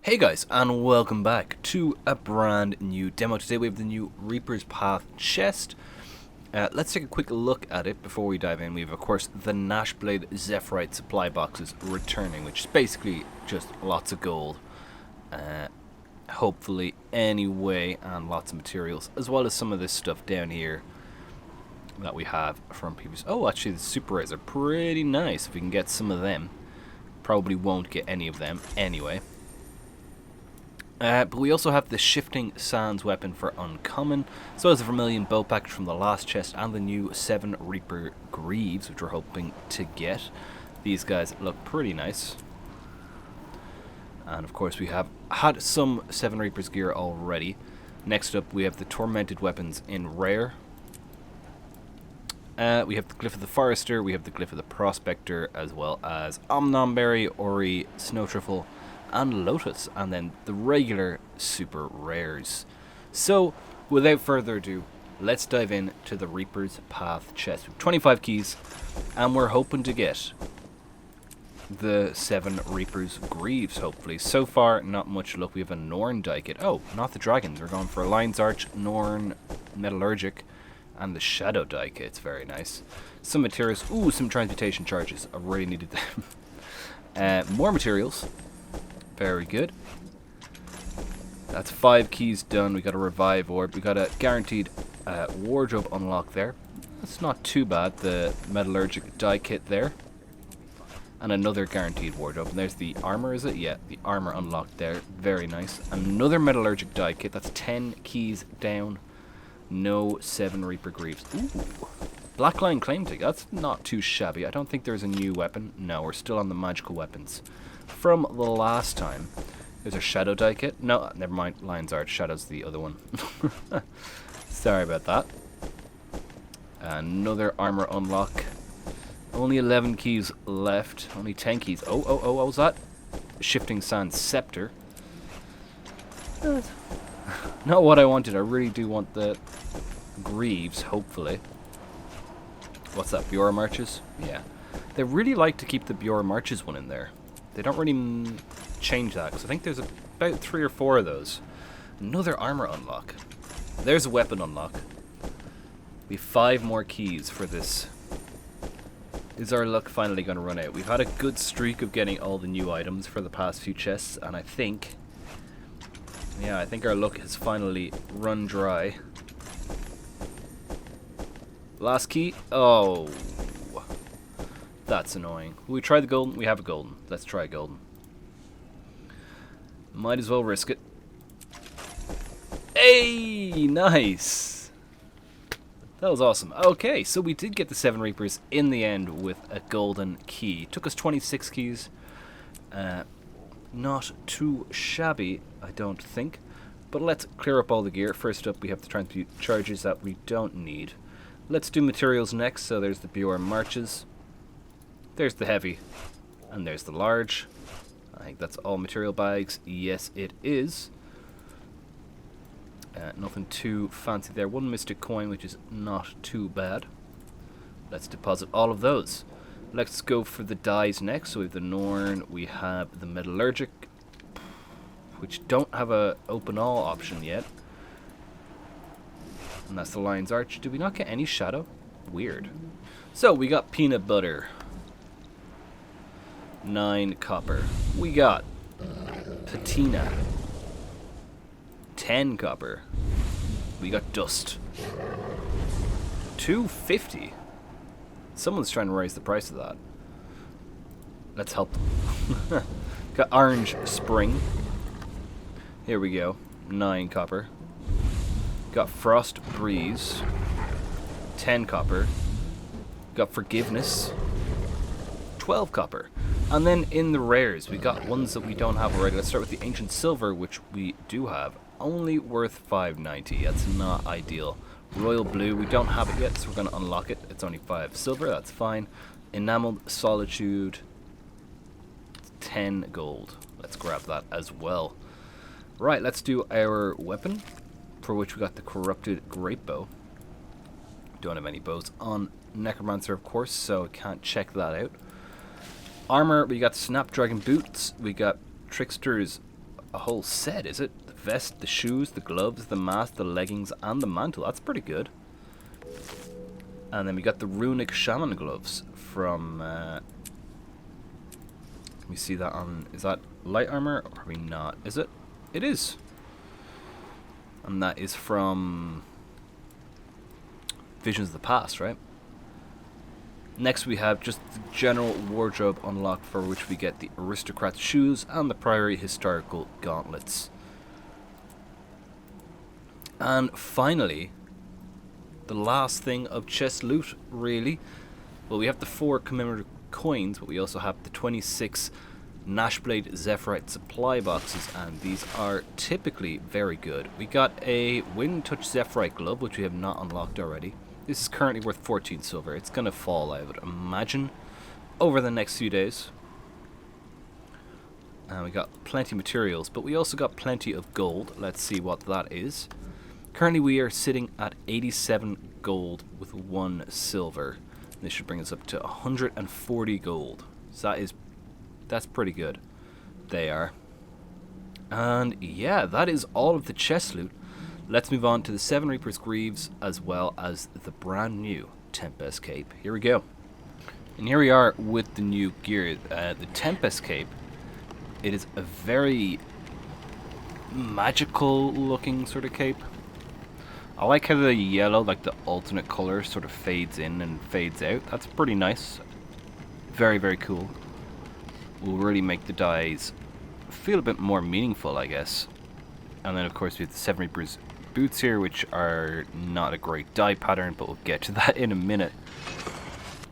Hey guys, and welcome back to a brand new demo. Today we have the new Reaper's Path chest. Let's take a quick look at it before we dive in. We have, of course, the Nashblade Zephyrite supply boxes returning, which is basically just lots of gold. Hopefully, anyway, and lots of materials, as well as some of this stuff down here that we have from previous. Oh, actually, the super rares are pretty nice if we can get some of them. Probably won't get any of them anyway. But we also have the Shifting Sands weapon for uncommon, as well as a Vermilion bow package from the last chest, and the new 7 Reaper Greaves, which we're hoping to get. These guys look pretty nice. And of course we have had some 7 Reapers gear already. Next up we have the Tormented weapons in rare. We have the Glyph of the Forester, we have the Glyph of the Prospector, as well as Omnomberry, Ori, Snow Truffle, and Lotus, and then the regular super rares. So, without further ado, let's dive in to the Reaper's Path chest. We have 25 keys, and we're hoping to get the 7 Reaper's Greaves, hopefully. So far, not much luck. We have a Norn die kit. Oh, not the dragons. We're going for a Lion's Arch, Norn, Metallurgic, and the Shadow die kit. It's very nice. Some materials. Ooh, some transmutation charges. I really needed them. More materials. Very good. That's 5 keys done. We got a revive orb. We got a guaranteed wardrobe unlock there. That's not too bad. The metallurgic die kit there. And another guaranteed wardrobe. And there's the armor, is it? Yeah, the armor unlocked there. Very nice. Another metallurgic die kit. That's 10 keys down. No 7 Reaper Greaves. Ooh. Blackline claim ticket. That's not too shabby. I don't think there's a new weapon. No, we're still on the magical weapons from the last time. There's a Shadow die kit. No, never mind. Lion's Arch. Shadow's the other one. Sorry about that. Another armor unlock. Only 11 keys left. Only 10 keys. Oh, what was that? Shifting Sands Scepter. Not what I wanted. I really do want the Greaves, hopefully. What's that? Bjorn Marches? Yeah. They really like to keep the Bjorn Marches one in there. They don't really change that, because I think there's about 3 or 4 of those. Another armor unlock. There's a weapon unlock. We have 5 more keys for this. Is our luck finally going to run out? We've had a good streak of getting all the new items for the past few chests, and I think our luck has finally run dry. Last key. Oh. That's annoying. Will we try the golden? We have a golden. Let's try golden. Might as well risk it. Hey! Nice! That was awesome. Okay, so we did get the 7 Reapers in the end with a golden key. Took us 26 keys. Not too shabby, I don't think. But let's clear up all the gear. First up, we have the transmute charges that we don't need. Let's do materials next. So there's the Bjorn Marches. There's the heavy, and there's the large. I think that's all material bags. Yes, it is. Nothing too fancy there. 1 mystic coin, which is not too bad. Let's deposit all of those. Let's go for the dies next. So we have the Norn, we have the metallurgic, which don't have a open all option yet. And that's the Lion's Arch. Did we not get any shadow? Weird. So we got peanut butter. 9 copper. We got patina. 10 copper. We got dust. 250. Someone's trying to raise the price of that. Let's help them. Got orange spring. Here we go. 9 copper. Got frost breeze. 10 copper. Got forgiveness. 12 copper. And then in the rares, we got ones that we don't have already. Let's start with the Ancient Silver, which we do have. Only worth 590. That's not ideal. Royal Blue, we don't have it yet, so we're going to unlock it. It's only 5 silver, that's fine. Enameled Solitude, 10 gold. Let's grab that as well. Right, let's do our weapon, for which we got the Corrupted Great Bow. Don't have any bows on Necromancer, of course, so can't check that out. Armor, we got Snapdragon Boots, we got Trickster's a whole set, is it? The vest, the shoes, the gloves, the mask, the leggings, and the mantle. That's pretty good. And then we got the runic shaman gloves from... can we see that on... Is that light armor? Or probably not. Is it? It is. And that is from... Visions of the Past, right? Next we have just the general wardrobe unlocked, for which we get the aristocrat's shoes and the priory historical gauntlets. And finally, the last thing of chest loot, really. Well, we have the 4 commemorative coins, but we also have the 26 Nashblade Zephyrite supply boxes, and these are typically very good. We got a Wind Touch Zephyrite glove, which we have not unlocked already. This is currently worth 14 silver. It's going to fall, I would imagine, over the next few days. And we got plenty of materials, but we also got plenty of gold. Let's see what that is. Currently we are sitting at 87 gold with 1 silver. This should bring us up to 140 gold. So that's pretty good. They are. And yeah, that is all of the chest loot. Let's move on to the 7 Reapers Greaves, as well as the brand new Tempest Cape. Here we go. And here we are with the new gear. The Tempest Cape. It is a very magical looking sort of cape. I like how the yellow, like the alternate color, sort of fades in and fades out. That's pretty nice. Very, very cool. Will really make the dyes feel a bit more meaningful, I guess. And then of course we have the 7 Reapers boots here, which are not a great dye pattern, but we'll get to that in a minute.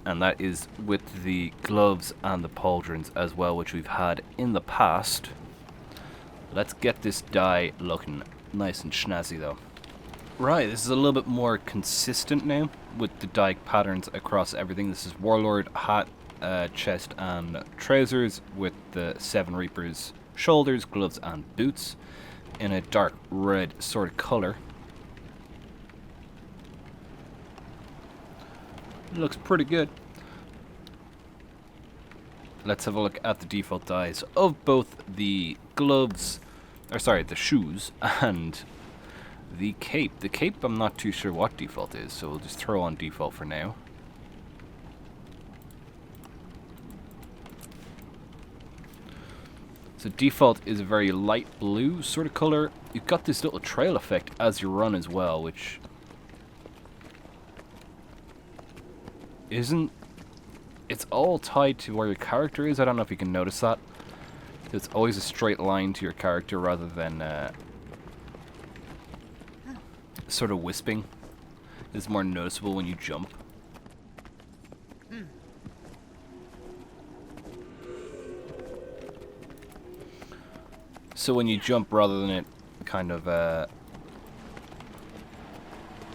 And that is with the gloves and the pauldrons as well, which we've had in the past. Let's get this dye looking nice and snazzy though. Right, this is a little bit more consistent now with the dye patterns across everything. This is Warlord hat, chest and trousers with the 7 Reapers shoulders, gloves and boots in a dark red sort of color. Looks pretty good. Let's have a look at the default dyes of both the gloves, or sorry, the shoes and the cape. The cape, I'm not too sure what default is, so we'll just throw on default for now. So default is a very light blue sort of color. You've got this little trail effect as you run as well, which isn't... It's all tied to where your character is. I don't know if you can notice that. It's always a straight line to your character rather than sort of wisping. It's more noticeable when you jump. So when you jump, rather than it kind of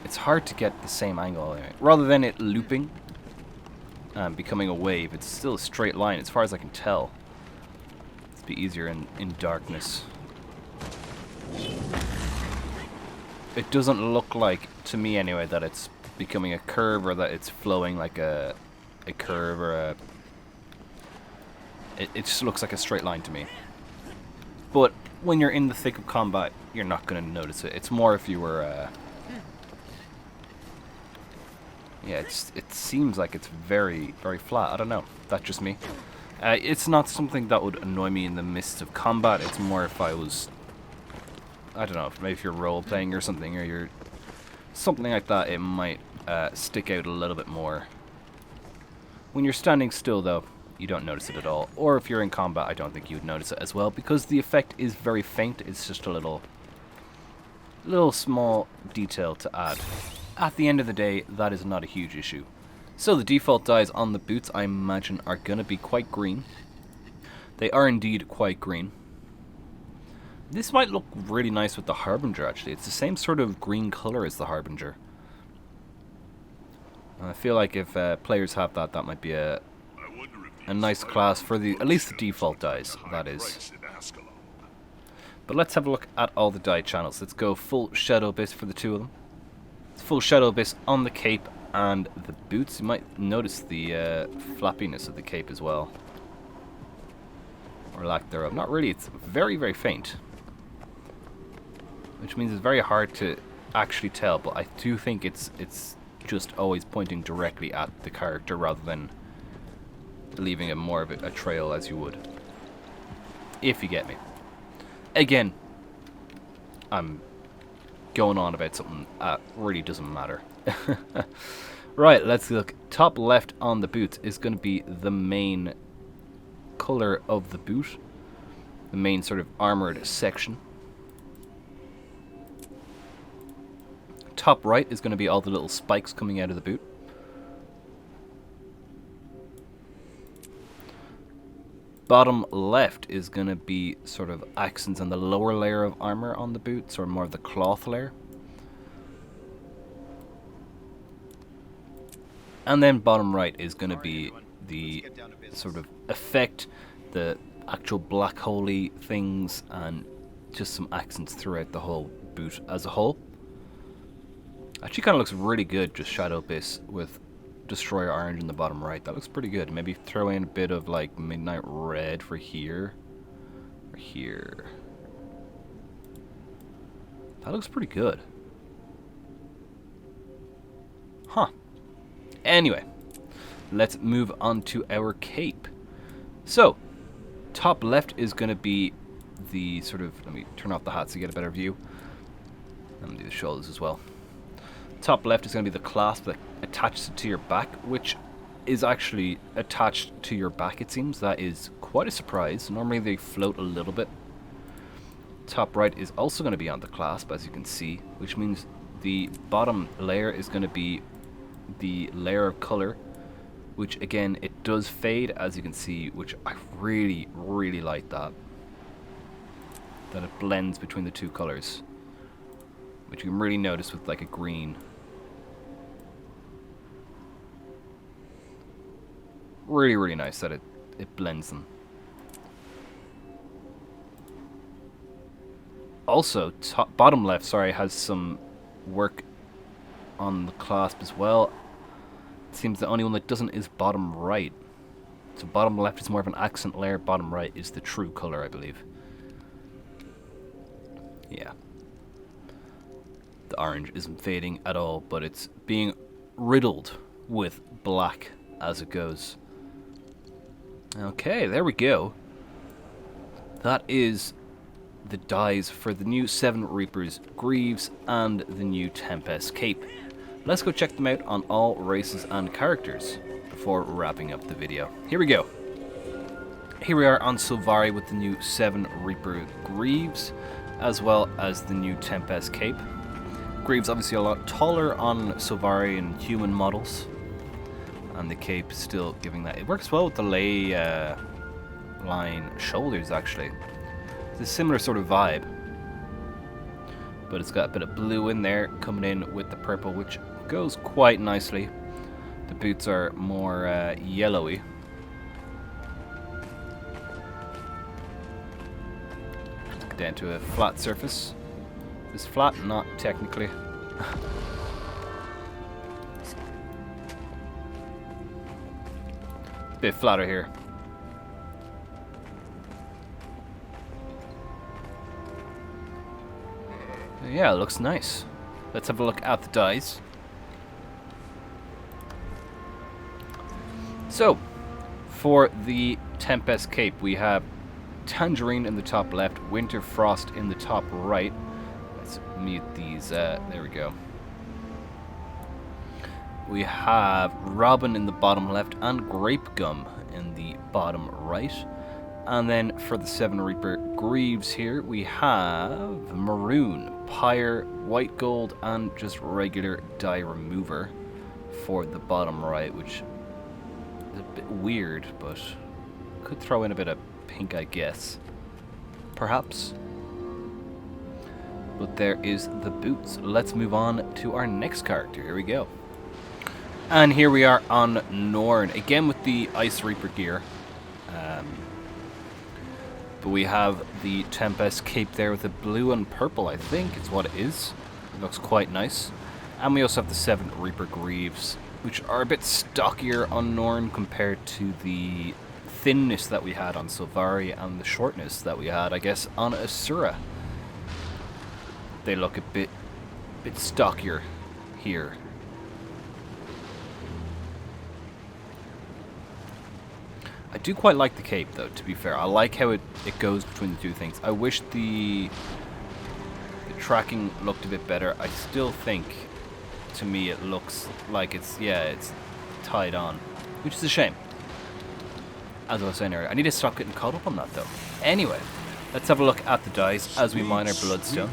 it's hard to get the same angle anyway. Rather than it looping and becoming a wave, it's still a straight line as far as I can tell. It's be easier in darkness. It doesn't look like, to me anyway, that it's becoming a curve or that it's flowing like a curve or a... It just looks like a straight line to me. But when you're in the thick of combat, you're not going to notice it. It's more if you were... yeah, it seems like it's very, very flat. I don't know. That's just me. It's not something that would annoy me in the midst of combat. It's more if I was... I don't know, maybe if you're role-playing or something, or you're... something like that, it might stick out a little bit more. When you're standing still, though, you don't notice it at all. Or if you're in combat, I don't think you would notice it as well, because the effect is very faint. It's just a little small detail to add. At the end of the day, that is not a huge issue. So the default dyes on the boots, I imagine, are going to be quite green. They are indeed quite green. This might look really nice with the Harbinger, actually. It's the same sort of green color as the Harbinger. And I feel like if players have that, that might be a nice class for the, at least the default dyes, that is. But let's have a look at all the dye channels. Let's go full Shadow Abyss for the two of them. It's full Shadow Abyss on the cape and the boots. You might notice the flappiness of the cape as well. Or lack thereof. Not really, it's very, very faint. which means it's very hard to actually tell, but I do think it's just always pointing directly at the character rather than leaving it more of a trail as you would. If you get me. Again, I'm going on about something that really doesn't matter. Right, let's look. Top left on the boot is going to be the main color of the boot. The main sort of armored section. Top right is going to be all the little spikes coming out of the boot. Bottom left is going to be sort of accents on the lower layer of armor on the boots, or more of the cloth layer. And then bottom right is going to be the sort of effect, the actual black holy things, and just some accents throughout the whole boot as a whole. Actually kind of looks really good, just shadow base with Destroyer orange in the bottom right. That looks pretty good. Maybe throw in a bit of like midnight red for here. Or here. That looks pretty good. Huh. Anyway, let's move on to our cape. So, top left is going to be the sort of, let me turn off the hat so you get a better view. Let me do the shoulders as well. Top left is going to be the clasp that attaches it to your back, which is actually attached to your back, it seems. That is quite a surprise. Normally they float a little bit. Top right is also going to be on the clasp, as you can see, which means the bottom layer is going to be the layer of color, which again, it does fade, as you can see, which I really, really like that it blends between the two colors, which you can really notice with like a green. Really, really nice that it blends them. Also, bottom left, sorry, has some work on the clasp as well. It seems the only one that doesn't is bottom right. So bottom left is more of an accent layer, bottom right is the true color, I believe. Yeah. The orange isn't fading at all, but it's being riddled with black as it goes. Okay, there we go. That is the dyes for the new 7 Reapers Greaves and the new Tempest Cape. Let's go check them out on all races and characters before wrapping up the video. Here we go. Here we are on Sylvari with the new 7 Reaper Greaves, as well as the new Tempest Cape. Greaves obviously a lot taller on Sylvari and human models, and the cape still giving that. It works well with the lay line shoulders, actually. It's a similar sort of vibe, but it's got a bit of blue in there coming in with the purple, which goes quite nicely. The boots are more yellowy. Down to a flat surface. It's flat, not technically. Bit flatter here. Yeah, it looks nice. Let's have a look at the dyes. So, for the Tempest Cape, we have Tangerine in the top left, Winter Frost in the top right. Let's mute these. There we go. We have Robin in the bottom left and Grape Gum in the bottom right. And then for the 7 Reaper Greaves here, we have Maroon, Pyre, White Gold, and just regular dye remover for the bottom right, which is a bit weird, but could throw in a bit of pink, I guess. Perhaps. But there is the boots. Let's move on to our next character. Here we go. And here we are on Norn, again with the Ice Reaper gear. But we have the Tempest Cape there with the blue and purple, I think it's what it is. It looks quite nice. And we also have the 7 Reaper Greaves, which are a bit stockier on Norn compared to the thinness that we had on Sylvari and the shortness that we had, I guess, on Asura. they look a bit stockier here. I do quite like the cape, though, to be fair. I like how it goes between the two things. I wish the tracking looked a bit better. I still think, to me, it looks like it's tied on, which is a shame. As I was saying earlier, I need to stop getting caught up on that, though. Anyway, let's have a look at the dice as we mine our bloodstone.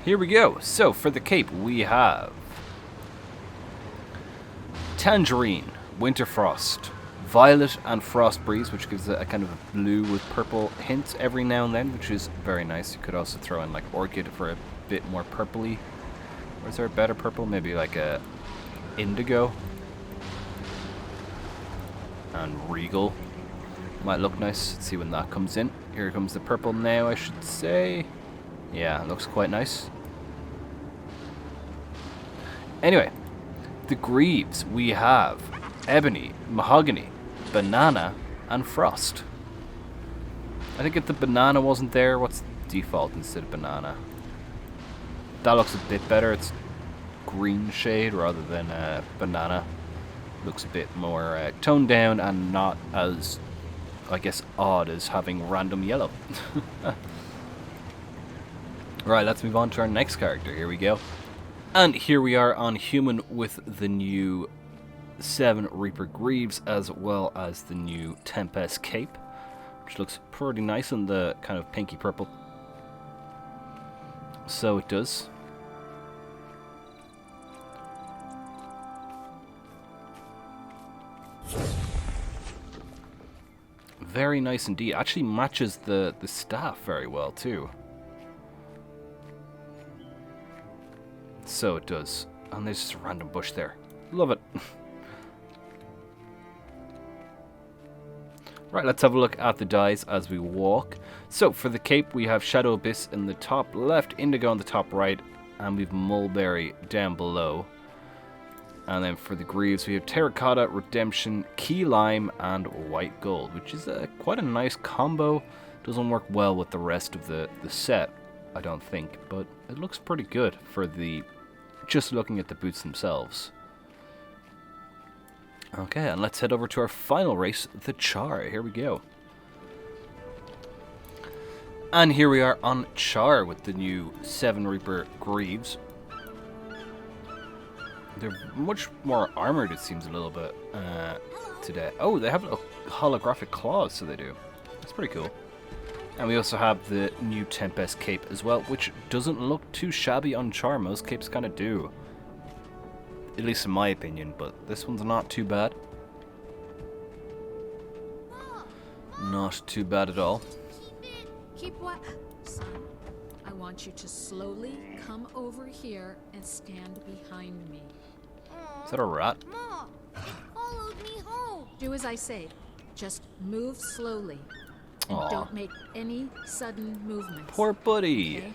Here we go. So, for the cape, we have Tangerine, Winter Frost, Violet and Frost Breeze, which gives a kind of a blue with purple hint every now and then, which is very nice. You could also throw in like Orchid for a bit more purpley. Or is there a better purple? Maybe like a Indigo. And Regal might look nice. Let's see when that comes in. Here comes the purple now, I should say. Yeah, it looks quite nice. Anyway, the Greaves, we have Ebony, Mahogany, Banana, and Frost. I think if the banana wasn't there, what's default instead of banana? That looks a bit better. It's green shade rather than banana. Looks a bit more toned down and not as, I guess, odd as having random yellow. Right, let's move on to our next character. Here we go. And here we are on human with the new 7 Reaper Greaves as well as the new Tempest Cape, which looks pretty nice in the kind of pinky purple. So it does. Very nice indeed. Actually matches the staff very well too. So it does. And there's just a random bush there. Love it. Right, let's have a look at the dies as we walk. So for the cape, we have Shadow Abyss in the top left, Indigo on the top right, and we've Mulberry down below. And then for the Greaves, we have Terracotta, Redemption, Key Lime, and White Gold, which is quite a nice combo. Doesn't work well with the rest of the set, I don't think, but it looks pretty good for the just looking at the boots themselves. Okay, and let's head over to our final race, the Charr. Here we go. And here we are on Charr with the new 7 Reaper Greaves. They're much more armored, it seems, a little bit today. Oh, they have holographic claws, so they do. That's pretty cool. And we also have the new Tempest Cape as well, which doesn't look too shabby on Charr. Most capes kind of do. At least in my opinion, but this one's not too bad. Not too bad at all. Keep what? Son, I want you to slowly come over here and stand behind me. Is that a rat? Mom, it followed me home. Do as I say. Just move slowly. And Aww. don't make any sudden movements. Poor buddy. Okay?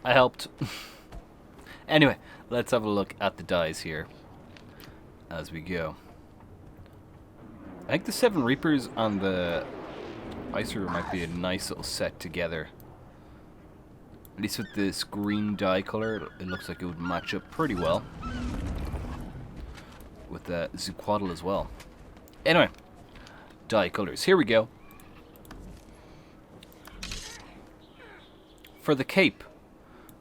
I helped. Anyway, let's have a look at the dies here as we go. I think the 7 Reapers on the Asura might be a nice little set together. At least with this green dye color, it looks like it would match up pretty well with the Zuquaddle as well. Anyway, dye colors. Here we go. For the cape,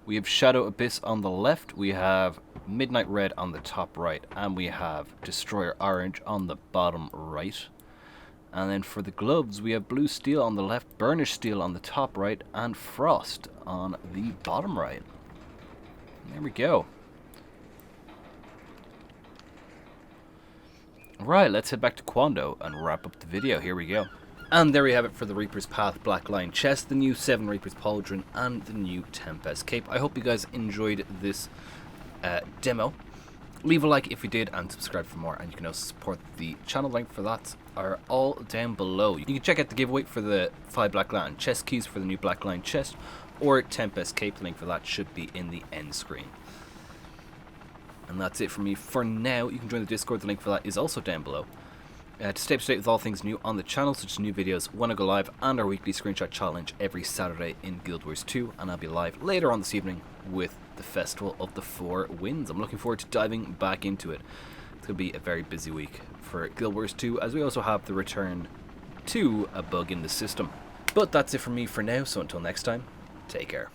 we have Shadow Abyss on the left, we have Midnight Red on the top right, and we have Destroyer Orange on the bottom right. And then for the gloves, we have Blue Steel on the left, Burnished Steel on the top right, and Frost on the bottom right. And there we go. Right, let's head back to Quando and wrap up the video. Here we go. And there we have it for the Reaper's Path Black Line chest, the new 7 Reaper's Pauldron, and the new Tempest Cape. I hope you guys enjoyed this demo. Leave a like if you did and subscribe for more, and you can also support the channel. Link for that are all down below. You can check out the giveaway for the 5 Black Line chest keys for the new Black Line chest, or Tempest Cape. The link for that should be in the end screen. And that's it for me for now. You can join the Discord, the link for that is also down below. To stay up to date with all things new on the channel, such as new videos when I go live and our weekly screenshot challenge every Saturday in Guild Wars 2, and I'll be live later on this evening with the Festival of the Four Winds. I'm looking forward to diving back into it. It's going to be a very busy week for Guild Wars 2, as we also have the return to a bug in the system. But that's it from me for now, so until next time, take care.